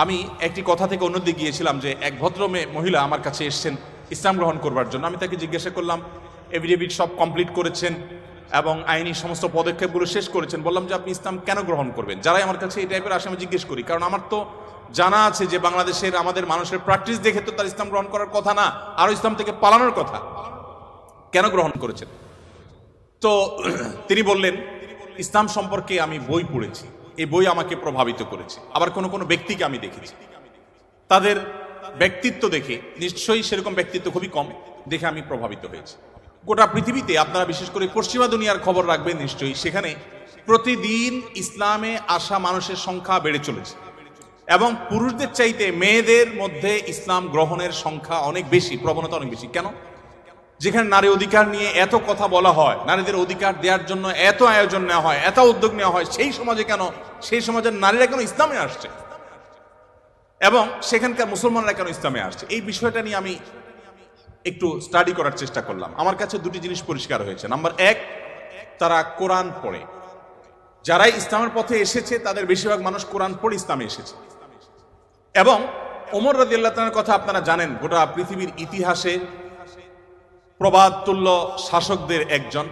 আমি একটি কথা থেকে অন্যদিকে গিয়েছিলাম যে এক ভদ্র মহিলা আমার কাছে এসেছেন ইসলাম গ্রহণ করবার জন্য। আমি তাকে জিজ্ঞাসা করলাম, এফিডেভিট সব কমপ্লিট করেছেন এবং আইনি সমস্ত পদক্ষেপগুলো শেষ করেছেন, বললাম যে আপনি ইসলাম কেন গ্রহণ করবেন? যারাই আমার কাছে এই টাইপের আসে আমি জিজ্ঞেস করি, কারণ আমার তো জানা আছে যে বাংলাদেশের আমাদের মানুষের প্র্যাকটিস দেখে তো তার ইসলাম গ্রহণ করার কথা না, আরো ইসলাম থেকে পালানোর কথা। কেন গ্রহণ করেছেন? তো তিনি বললেন, ইসলাম সম্পর্কে আমি বই পড়েছি, এই বই আমাকে প্রভাবিত করেছে। আবার কোনো কোনো ব্যক্তিকে আমি দেখেছি, তাদের ব্যক্তিত্ব দেখে, নিশ্চয়ই সেরকম ব্যক্তিত্ব খুবই কম, দেখে আমি প্রভাবিত হয়েছি। গোটা পৃথিবীতে আপনারা বিশেষ করে পশ্চিমা দুনিয়ার খবর রাখবেন নিশ্চয়ই, সেখানে প্রতিদিন ইসলামে আসা মানুষের সংখ্যা বেড়ে চলেছে এবং পুরুষদের চাইতে মেয়েদের মধ্যে ইসলাম গ্রহণের সংখ্যা অনেক বেশি, প্রবণতা অনেক বেশি। কেন? যেখানে নারী অধিকার নিয়ে এত কথা বলা হয়, নারীদের অধিকার দেওয়ার জন্য এত আয়োজন নেওয়া হয়, এত উদ্যোগ নেওয়া হয়, সেই সমাজে কেন, সেই সমাজের নারীরা কেন ইসলামে আসছে এবং সেখানকার মুসলমানরা কেন ইসলামে আসছে, এই বিষয়টা নিয়ে আমি একটু স্টাডি করার চেষ্টা করলাম। আমার কাছে দুটি জিনিস পরিষ্কার হয়েছে। নাম্বার এক, তারা কোরআন পড়ে। যারাই ইসলামের পথে এসেছে তাদের বেশিরভাগ মানুষ কোরআন পড়ে ইসলামে এসেছে। এবং ওমর রাদিয়াল্লাহু তাআলার কথা আপনারা জানেন, গোটা পৃথিবীর ইতিহাসে প্রবাদ তুল্য শাসকদের একজন,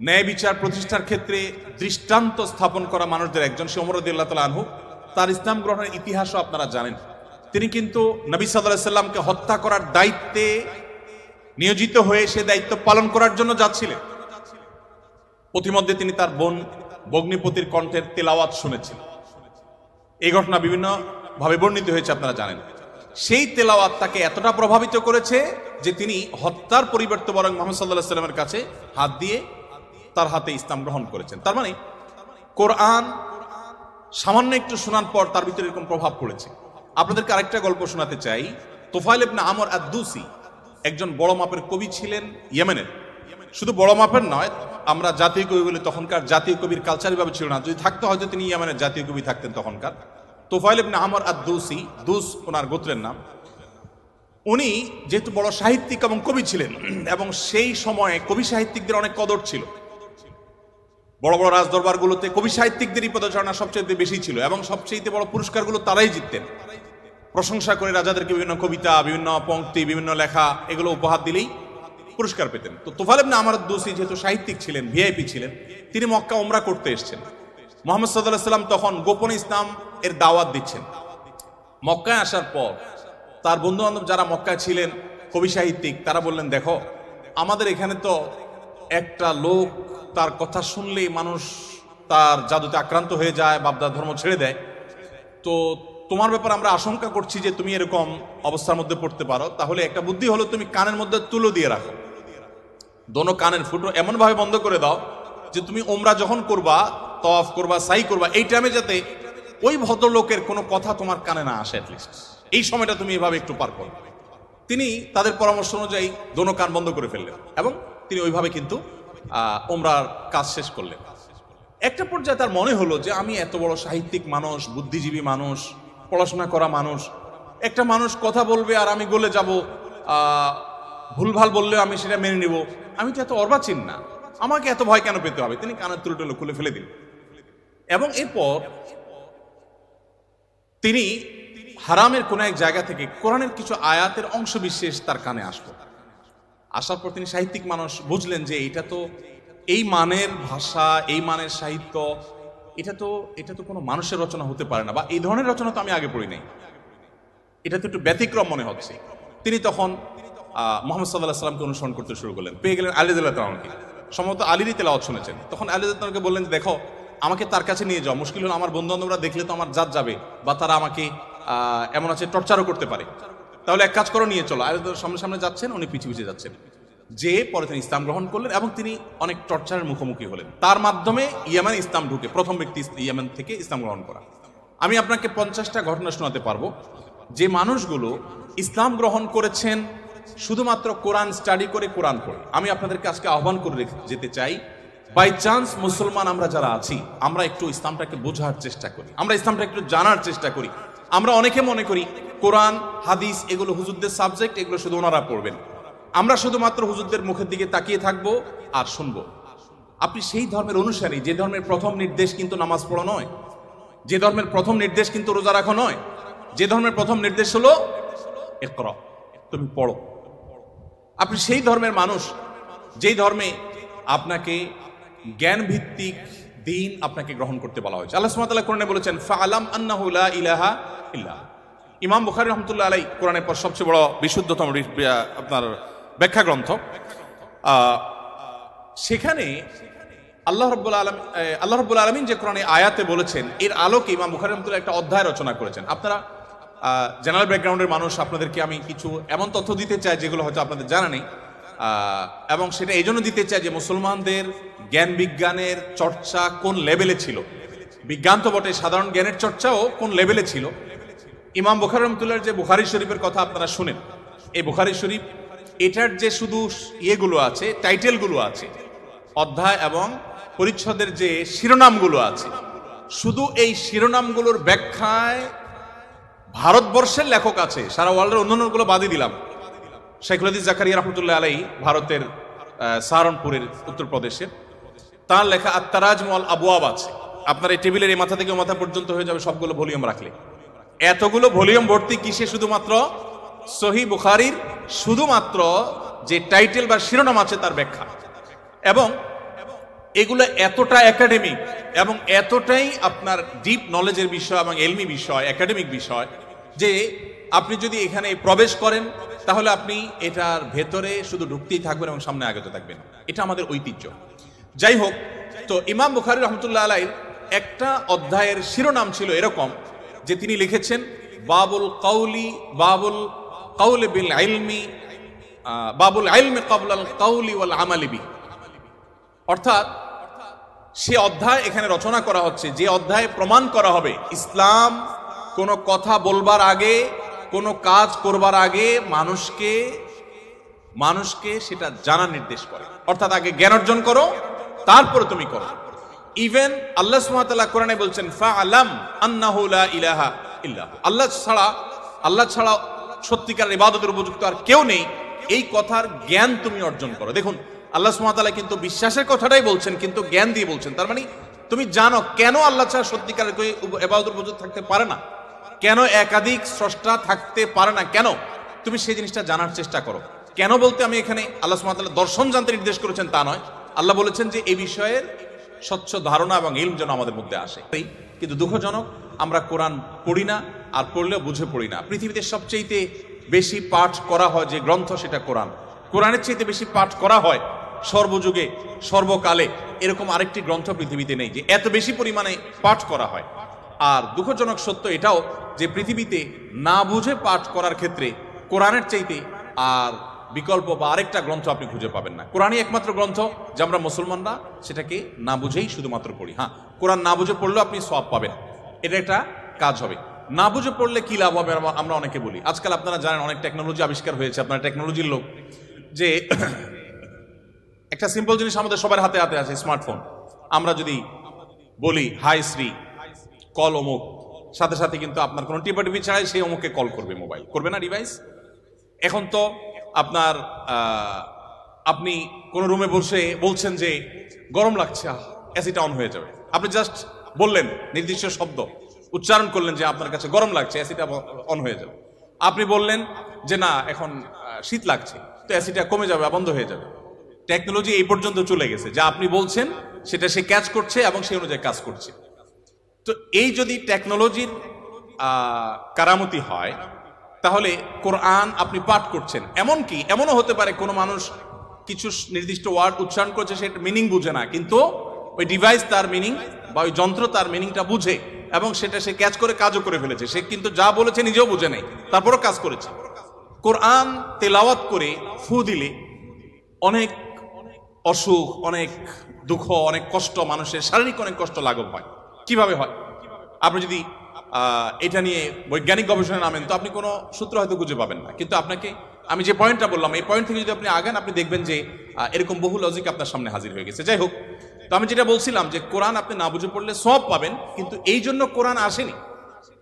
ন্যায় বিচার প্রতিষ্ঠার ক্ষেত্রে দৃষ্টান্ত স্থাপন করা মানুষদের একজন, সে ওমর রাদিয়াল্লাহু তাআলা আনহু। তার ইসলাম গ্রহণের ইতিহাসও আপনারা জানেন। তিনি কিন্তু নবী সাল্লাল্লাহু আলাইহি সাল্লামকে হত্যা করার দায়িত্বে নিয়োজিত হয়ে সে দায়িত্ব পালন করার জন্য যাচ্ছিলেন। প্রতিমধ্যে তিনি তার বোন ভগ্নিপতির কণ্ঠের তেলাওয়াত শুনেছেন। এই ঘটনা বিভিন্ন ভাবে বর্ণিত হয়েছে, আপনারা জানেন। সেই তেলাওয়াত তাকে এতটা প্রভাবিত করেছে যে তিনি হত্যার পরিবর্তে বরং মুহাম্মদ সাল্লাল্লাহু আলাইহি সাল্লামের কাছে হাত দিয়ে তার হাতে ইসলাম গ্রহণ করেছেন। তার মানে কোরআন সামান্য একটু শোনার পর তার ভিতরে এরকম প্রভাব পড়েছে। আপনাদেরকে আরেকটা গল্প শোনাতে চাই। তুফাইল ইবনে আমর আদ-দুসি একজন বড় মাপের কবি ছিলেন ইয়েমেনের। শুধু বড় মাপের নয়, আমরা জাতীয় কবি বলে, তখনকার জাতীয় কবির কালচারই ভাবে ছিল না। যদি থাকতো হয়তো তিনি ইয়েমেনের জাতীয় কবি থাকতেন তখনকার। তুফাইল ইবনে আমর আদ-দুসি, দুস ওনার গোত্রের নাম। উনি যেহেতু বড় সাহিত্যিক এবং কবি ছিলেন এবং সেই সময়ে কবি সাহিত্যিকদের অনেক কদর ছিল, বড় বড় রাজদরবারগুলোতে কবি সাহিত্যিকদেরই পদচারণা সবচেয়ে বেশি ছিল এবং সবচেয়ে বড় পুরস্কারগুলো তারাই জিততেন। প্রশংসা করে রাজাদেরকে বিভিন্ন কবিতা, বিভিন্ন পংক্তি, বিভিন্ন লেখা এগুলো উপহার দিলেই পুরস্কার পেতেন। তো তুফাইল ইবনে আমর আদ-দুসি যেহেতু সাহিত্যিক ছিলেন, ভিআইপি ছিলেন, তিনি মক্কা উমরা করতে এসেছেন। মুহাম্মদ সাল্লাল্লাহু আলাইহি সাল্লাম তখন গোপনে ইসলাম এর দাওয়াত দিচ্ছেন। মক্কায় আসার পর তার বন্ধু বান্ধব যারা মক্কায় ছিলেন, কবি সাহিত্যিক, তারা বললেন, দেখো আমাদের এখানে তো একটা লোক, তার কথা শুনলেই মানুষ তার জাদুতে আক্রান্ত হয়ে যায়, বাপদার ধর্ম ছেড়ে দেয়। তো তোমার ব্যাপারে আমরা আশঙ্কা করছি যে তুমি এরকম অবস্থার মধ্যে পড়তে পারো। তাহলে একটা বুদ্ধি হলো, তুমি কানের মধ্যে তুলো দিয়ে রাখো, দোনো কানের ফুটো এমন ভাবে বন্ধ করে দাও যে তুমি উমরা যখন করবা, তওয়াফ করবা, সাই করবা, এই টাইমে যাতে ওই ভদ্রলোকের কোনো কথা তোমার কানে না আসে, অ্যাটলিস্ট এই সময়টা তুমি এভাবে একটু পার করো। তিনি তাদের পরামর্শ অনুযায়ী দোনো কান বন্ধ করে ফেললেন এবং তিনি ওইভাবে কিন্তু উমরার কাজ শেষ করলেন। একটা পর্যায়ে তার মনে হলো যে আমি এত বড় সাহিত্যিক মানুষ, বুদ্ধিজীবী মানুষ, পড়াশোনা করা মানুষ, একটা মানুষ কথা বলবে আর আমি গলে যাব, ভুলভাল বললেও আমি সেটা মেনে নিব, আমি তো এত অর্বাচীন না, আমাকে এত ভয় কেন পেতে হবে। তিনি কানের তুলোটুলো খুলে ফেলে দিলেন এবং এরপর তিনি হারামের কোন এক জায়গা থেকে কোরআনের কিছু আয়াতের অংশ বিশেষ তার কানে আসলো। আসার পর তিনি সাহিত্যিক মানুষ, বুঝলেন যে এটা তো এই মানের ভাষা, এই মানের সাহিত্য, এটা তো কোনো মানুষের রচনা হতে পারে না, বা এই ধরনের রচনা তো আমি আগে পড়ি নাই, এটা তো একটু ব্যতিক্রম মনে হচ্ছে। তিনি তখন মুহাম্মদ সাল্লাল্লাহু আলাইহি সাল্লামকে অনুসরণ করতে শুরু করলেন। পেয়ে গেলেন আলী রাদিয়াল্লাহু তাআলাকে, সম্ভবত আলীরই তেলাওয়াত শুনেছেন। তখন আলী রাদিয়াল্লাহু তাআলাকে বললেন, দেখো আমাকে তার কাছে নিয়ে যাও, মুশকিল হলো আমার বন্ধু বান্ধবরা দেখলে তো আমার জাত যাবে, বা তারা আমাকে এমন আছে টর্চারও করতে পারে, তাহলে এক কাজ করো, নিয়ে চলো। আলী রাদিয়াল্লাহু সামনে সামনে যাচ্ছেন, উনি পিছিয়ে পিছিয়ে যাচ্ছেন। যে পরে তিনি ইসলাম গ্রহণ করলেন এবং তিনি অনেক টর্চারের মুখোমুখি হলেন। তার মাধ্যমে ইয়েমেনে ইসলাম ঢুকে, প্রথম ব্যক্তি ইয়েমেন থেকে ইসলাম গ্রহণ করা। আমি আপনাকে 50টা ঘটনা শোনাতে পারবো যে মানুষগুলো ইসলাম গ্রহণ করেছেন শুধুমাত্র কোরআন স্টাডি করে, কোরআন পড়ে। আমি আপনাদেরকে আজকে আহ্বান করে যেতে চাই, বাই চান্স মুসলমান আমরা যারা আছি, আমরা একটু ইসলামটাকে বোঝার চেষ্টা করি, আমরা ইসলামটা একটু জানার চেষ্টা করি। আমরা অনেকে মনে করি কোরআন, হাদিস এগুলো হুজুরদের সাবজেক্ট, এগুলো শুধু ওনারা পড়বেন, আমরা শুধুমাত্র হুজুরদের মুখের দিকে তাকিয়ে থাকবো আর শুনবো। আপনি সেই ধর্মের অনুসারী, যে ধর্মের প্রথম নির্দেশ কিন্তু নামাজ পড়া নয়, যে ধর্মের প্রথম নির্দেশ কিন্তু রোজা রাখা নয়, যে ধর্মের প্রথম নির্দেশ হলো ইকরা, তুমি পড়ো। আপনি সেই ধর্মের মানুষ যেই ধর্মে আপনাকে জ্ঞান ভিত্তিক দিন আপনাকে গ্রহণ করতে বলা হয়েছে। আল্লাহ সুবহানাহু ওয়া তাআলা কোরআনে বলেছেন ফাআলাম আন্নাহু লা ইলাহা ইল্লাল্লাহ। ইমাম বুখারী রাহমাতুল্লাহ আলাইহি কোরআনের পর সবচেয়ে বড় বিশুদ্ধতম আপনার ব্যাখ্যা গ্রন্থ, সেখানে আল্লাহ রাব্বুল আলামিন যে কোরআনে আয়াতে বলেছেন এর আলোকে ইমাম বুখারী রাহমাতুল্লাহ একটা অধ্যায় রচনা করেছেন। আপনারা জেনারেল ব্যাকগ্রাউন্ডের মানুষ, আপনাদেরকে আমি কিছু এমন তথ্য দিতে চাই যেগুলো হয়তো আপনাদের জানা নেই, এবং সেটা এই জন্য দিতে চাই যে মুসলমানদের জ্ঞান বিজ্ঞানের চর্চা কোন লেভেলে ছিল, বিজ্ঞান তো বটে, সাধারণ জ্ঞানের চর্চাও কোন লেভেলে ছিল। ইমাম বুখারী রাহমাতুল্লাহর যে বুখারী শরীফের কথা আপনারা শুনেন, এই বুখারী শরীফ এটার যে শুধু ইয়েগুলো আছে, টাইটেলগুলো আছে, অধ্যায় এবং পরিচ্ছদের যে শিরোনামগুলো আছে, শুধু এই শিরোনামগুলোর ব্যাখ্যায় ভারতবর্ষের লেখক আছে, সারা ওয়ার্ল্ডের অন্যান্যগুলো বাদই দিলাম। শাইখুল হাদিস জাকারিয়া রাহমাতুল্লাহ আলাইহি ভারতের সাহারানপুরের উত্তরপ্রদেশের, তার লেখা আত-তারাজুম ওয়াল আবওয়াব আছে। আপনার এই টেবিলের এই মাথা থেকে মাথা পর্যন্ত হয়ে যাবে সবগুলো ভলিউম রাখলে। এতগুলো ভলিউম ভর্তি কিসে? শুধুমাত্র সহিহ বুখারীর শুধুমাত্র যে টাইটেল বা শিরোনাম আছে তার ব্যাখ্যা। এবং এগুলো এতটা একাডেমিক এবং এতটাই আপনার ডিপ নলেজের বিষয় এবং এলমি বিষয়, একাডেমিক বিষয়, যে আপনি যদি এখানে প্রবেশ করেন তাহলে আপনি এটার ভেতরে শুধু ঢুকতেই থাকবেন এবং সামনে আগাতে থাকবেন। এটা আমাদের ঐতিহ্য। যাই হোক, তো ইমাম বুখারী রাহমাতুল্লাহ আলাইহির একটা অধ্যায়ের শিরোনাম ছিল এরকম যে তিনি লিখেছেন বাবুল কাউলি বিল ইলমি, বাবুল ইলমি ক্বাবলাল কাউলি ওয়াল আমালি বি। অর্থাৎ সে অধ্যায় এখানে রচনা করা হচ্ছে যে অধ্যায়ে প্রমাণ করা হবে ইসলাম কোনো কথা বলবার আগে, কোনো কাজ করবার আগে মানুষকে সেটা জানার নির্দেশ করে। অর্থাৎ আগে জ্ঞান অর্জন করো, তারপরে তুমি করো। ইভেন আল্লাহ সুবহানাহু ওয়া তাআলা কোরআনে বলছেন ফাআলাম আন্নাহু লা ইলাহা ইল্লাল্লাহ, আল্লাহ ছাড়া সত্যিকার ইবাদতের উপযুক্ত আর কেউ নেই, এই কথার জ্ঞান তুমি অর্জন করো। দেখুন, আল্লাহ সুবহানাহু ওয়া তাআলা কিন্তু বিশ্বাসের কথাটাই বলছেন, কিন্তু জ্ঞান দিয়ে বলছেন। তার মানে তুমি জানো কেন আল্লাহ ছাড়া সত্যিকারের কেউ ইবাদতের উপযুক্ত থাকতে পারে না, কেন একাধিক স্রষ্টা থাকতে পারে না, কেন তুমি সেই জিনিসটা জানার চেষ্টা করো। কেন বলতে আমি এখানে আল্লাহ সুবহানাহু ওয়া তাআলা দর্শন জানতে নির্দেশ করেছেন তা নয়, আল্লাহ বলেছেন যে এই বিষয়ের স্বচ্ছ ধারণা এবং ইলম যেন আমাদের মধ্যে আসে। কিন্তু দুঃখজনক, আমরা কোরআন পড়ি না, আর পড়লেও বুঝে পড়ি না। পৃথিবীতে সবচেয়ে বেশি পাঠ করা হয় যে গ্রন্থ সেটা কোরআন। কোরআনের চাইতে বেশি পাঠ করা হয় সর্বযুগে সর্বকালে এরকম আরেকটি গ্রন্থ পৃথিবীতে নেই যে এত বেশি পরিমাণে পাঠ করা হয়। আর দুঃখজনক সত্য এটাও যে পৃথিবীতে না বুঝে পাঠ করার ক্ষেত্রে কোরআনের চাইতে আর বিকল্প বা আরেকটা গ্রন্থ আপনি খুঁজে পাবেন না। কোরআনই একমাত্র গ্রন্থ যে আমরা মুসলমানরা সেটাকে না বুঝেই শুধুমাত্র পড়ি। হ্যাঁ, কোরআন না বুঝে পড়লেও আপনি সওয়াব পাবেন, এটা একটা কাজ হবে। না বুঝে পড়লে কি লাভ হবে আমরা অনেকে বলি। আজকাল আপনারা জানেন অনেক টেকনোলজি আবিষ্কার হয়েছে, আপনারা টেকনোলজির লোক, যে একটা সিম্পল জিনিস আমাদের সবার হাতে হাতে আছে, স্মার্টফোন। আমরা যদি বলি হাই শ্রী কল অমুক, সাথে সাথে কিন্তু আপনার কোনো টিপাটিপি ছাড়াই সেই অমুককে কল করবে, মোবাইল করবে না ডিভাইস। এখন তো আপনার আপনি কোন রুমে বসে বলছেন যে গরম লাগছে, এসিটা অন হয়ে যাবে। আপনি জাস্ট বললেন, নির্দিষ্ট শব্দ উচ্চারণ করলেন যে আপনার কাছে গরম লাগছে, এসিটা অন হয়ে যাবে। আপনি বললেন যে না এখন শীত লাগছে, তো এসিটা কমে যাবে, বন্ধ হয়ে যাবে। টেকনোলজি এই পর্যন্ত চলে গেছে, যা আপনি বলছেন সেটা সে ক্যাচ করছে এবং সেই অনুযায়ী কাজ করছে। তো এই যদি টেকনোলজির কারামতি হয়, তাহলে কোরআন আপনি পাঠ করছেন, এমনকি এমনও হতে পারে কোনো মানুষ কিছু নির্দিষ্ট ওয়ার্ড উচ্চারণ করছে, সেটা মিনিং বুঝে না, কিন্তু ওই ডিভাইস তার মিনিং বা ওই যন্ত্র তার মিনিংটা বুঝে এবং সেটা সে ক্যাচ করে কাজও করে ফেলেছে। সে কিন্তু যা বলেছে নিজেও বুঝে নেই, তারপরও কাজ করেছে। কোরআন তেলাওয়াত করে ফু দিলে অনেক অসুখ, অনেক দুঃখ, অনেক কষ্ট, মানুষের শারীরিক অনেক কষ্ট লাঘব হয়। কিভাবে হয়? আপনি যদি এটা নিয়ে বৈজ্ঞানিক গবেষণা নামেন তো আপনি কোনো সূত্র হয়তো খুঁজে পাবেন না, কিন্তু আপনাকে আমি যে পয়েন্টটা বললাম এই পয়েন্ট থেকে যদি আপনি আগান, আপনি দেখবেন যে এরকম বহু লজিক আপনার সামনে হাজির হয়ে গেছে। যাই হোক, তো আমি যেটা বলছিলাম যে কোরআন আপনি না বুঝে পড়লে সওয়াব পাবেন, কিন্তু এই জন্য কোরআন আসেনি।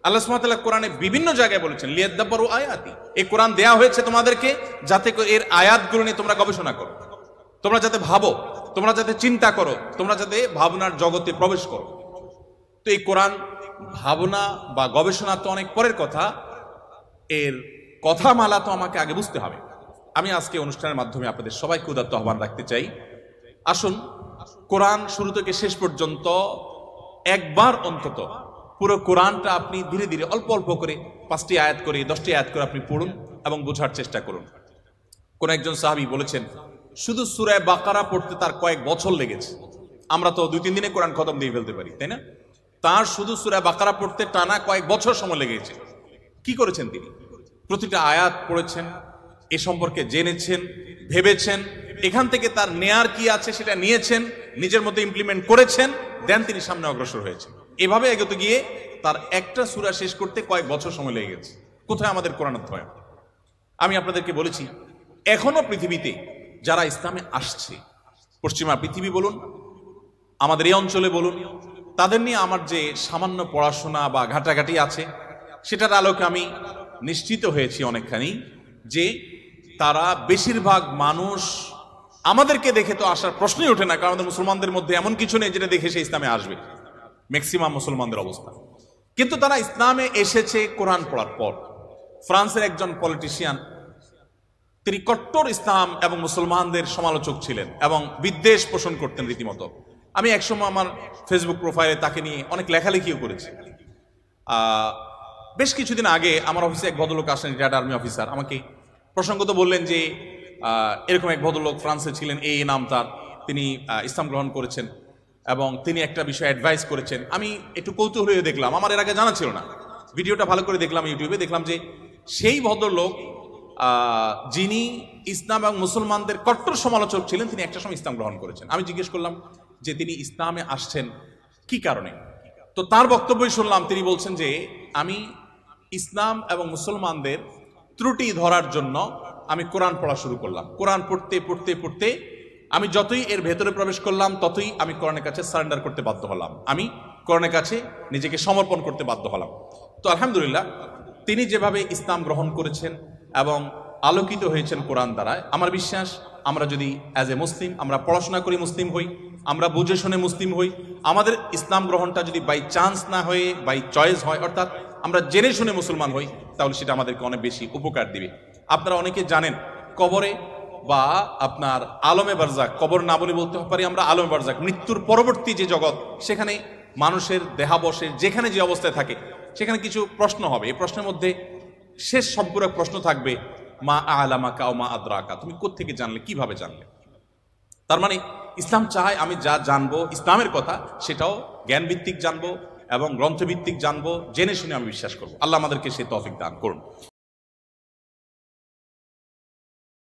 আল্লাহ সুবহানাহু ওয়া তাআলা কোরআনে বিভিন্ন জায়গায় বলেছেন লিয়াদাব্বারু আয়াতি, এই কোরআন দেয়া হয়েছে তোমাদেরকে যাতে এর আয়াতগুলো নিয়ে তোমরা গবেষণা করো, তোমরা যাতে ভাবো, তোমরা যাতে চিন্তা করো, তোমরা যাতে ভাবনার জগতে প্রবেশ করো। তো এই কোরআন ভাবনা বা গবেষণা তো অনেক পরের কথা, এর কথামালা তো আমাকে আগে বুঝতে হবে। আমি আজকে অনুষ্ঠানের মাধ্যমে আপনাদের সবাইকে উদাত্ত আহ্বান রাখতে চাই, আসুন কোরআন শুরু থেকে শেষ পর্যন্ত একবার অন্তত পুরো কোরআনটা আপনি ধীরে ধীরে অল্প অল্প করে 5টি আয়াত করে 10টি আয়াত করে আপনি পড়ুন এবং বোঝার চেষ্টা করুন। কোন একজন সাহাবী বলেছেন শুধু সূরা বাকারা পড়তে তার কয়েক বছর লেগেছে। আমরা তো 2-3 দিনে কোরআন খতম দিয়ে ফেলতে পারি, তাই না? তার শুধু সূরা বাকারা পড়তে টানা কয়েক বছর সময় লেগেছে। কি করেছেন তিনি? প্রতিটা আয়াত পড়েছেন, এ সম্পর্কে জেনেছেন, ভেবেছেন, এখান থেকে তার নেয়ার কি আছে সেটা নিয়েছেন, নিজের মধ্যে ইমপ্লিমেন্ট করেছেন, দেন তিনি সামনে অগ্রসর হয়েছেন। এভাবে এগোতে গিয়ে তার একটা সূরা শেষ করতে কয়েক বছর সময় লেগে গেছে। কোথায় আমাদের কোরআন অধ্যয়ন? আমি আপনাদেরকে বলেছি, এখনো পৃথিবীতে যারা ইসলামে আসছে, পশ্চিমা পৃথিবী বলুন, আমাদের এই অঞ্চলে বলুন, তাদের নিয়ে আমার যে সামান্য পড়াশোনা বা ঘাটাঘাটি আছে, সেটার আলোকে আমি নিশ্চিত হয়েছি অনেকখানি যে তারা বেশিরভাগ মানুষ আমাদেরকে দেখে তো আসার প্রশ্নই ওঠে না, কারণ আমাদের মুসলমানদের মধ্যে এমন কিছু নেই যেটা দেখে সে ইসলামে আসবে, ম্যাক্সিমাম মুসলমানদের অবস্থা। কিন্তু তারা ইসলামে এসেছে কোরআন পড়ার পর। ফ্রান্সের একজন পলিটিশিয়ান, তিনি কট্টর ইসলাম এবং মুসলমানদের সমালোচক ছিলেন এবং বিদ্বেষ পোষণ করতেন রীতিমতো। আমি একসময় আমার ফেসবুক প্রোফাইলে তাকে নিয়ে অনেক লেখালেখিও করেছি। বেশ কিছুদিন আগে আমার অফিসে এক ভদ্রলোক আসেন, রিটায়ার্ড আর্মি অফিসার, আমাকে প্রসঙ্গত বললেন যে এরকম এক ভদ্রলোক ফ্রান্সে ছিলেন, এই নাম তার, তিনি ইসলাম গ্রহণ করেছেন এবং তিনি একটা বিষয়ে অ্যাডভাইস করেছেন। আমি একটু কৌতূহল হয়ে দেখলাম, আমার এর আগে জানা ছিল না, ভিডিওটা ভালো করে দেখলাম ইউটিউবে, দেখলাম যে সেই ভদ্রলোক যিনি ইসলাম এবং মুসলমানদের কট্টর সমালোচক ছিলেন, তিনি একটা সময় ইসলাম গ্রহণ করেছেন। আমি জিজ্ঞেস করলাম যে তিনি ইসলামে আসছেন কি কারণে? তো তার বক্তব্যই শুনলাম, তিনি বলছেন যে আমি ইসলাম এবং মুসলমানদের ত্রুটি ধরার জন্য আমি কোরআন পড়া শুরু করলাম। কোরআন পড়তে পড়তে পড়তে আমি যতই এর ভেতরে প্রবেশ করলাম ততই আমি কোরআনের কাছে সারেন্ডার করতে বাধ্য হলাম, আমি কোরআনের কাছে নিজেকে সমর্পণ করতে বাধ্য হলাম। তো আলহামদুলিল্লাহ, তিনি যেভাবে ইসলাম গ্রহণ করেছেন এবং আলোকিত হয়েছেন কোরআন দ্বারা, আমার বিশ্বাস আমরা যদি অ্যাজ এ মুসলিম আমরা পড়াশোনা করি মুসলিম হই, আমরা বুঝে শুনে মুসলিম হই, আমাদের ইসলাম গ্রহণটা যদি বাই চান্স না হয়ে বাই চয়েস হয়, অর্থাৎ আমরা জেনে শুনে মুসলমান হই, তাহলে সেটা আমাদেরকে অনেক বেশি উপকার দিবে। আপনারা অনেকে জানেন কবরে বা আপনার আলমে বারজাক, কবর না বলে বলতে পারি আমরা আলমে বারজাক, মৃত্যুর পরবর্তী যে জগৎ, সেখানে মানুষের দেহাবশের যেখানে যে অবস্থায় থাকে সেখানে কিছু প্রশ্ন হবে। এই প্রশ্নের মধ্যে শেষ সম্পূরক প্রশ্ন থাকবে, মা আলামাকা ও মা আদরাকা, তুমি কোত্থেকে জানলে, কিভাবে জানলে? তার মানে ইসলাম চায় আমি যা জানবো ইসলামের কথা, সেটাও জ্ঞান ভিত্তিক জানবো এবং গ্রন্থভিত্তিক জানবো, জেনে শুনে আমি বিশ্বাস করবো। আল্লাহ আমাদেরকে সে তৌফিক দান করুন।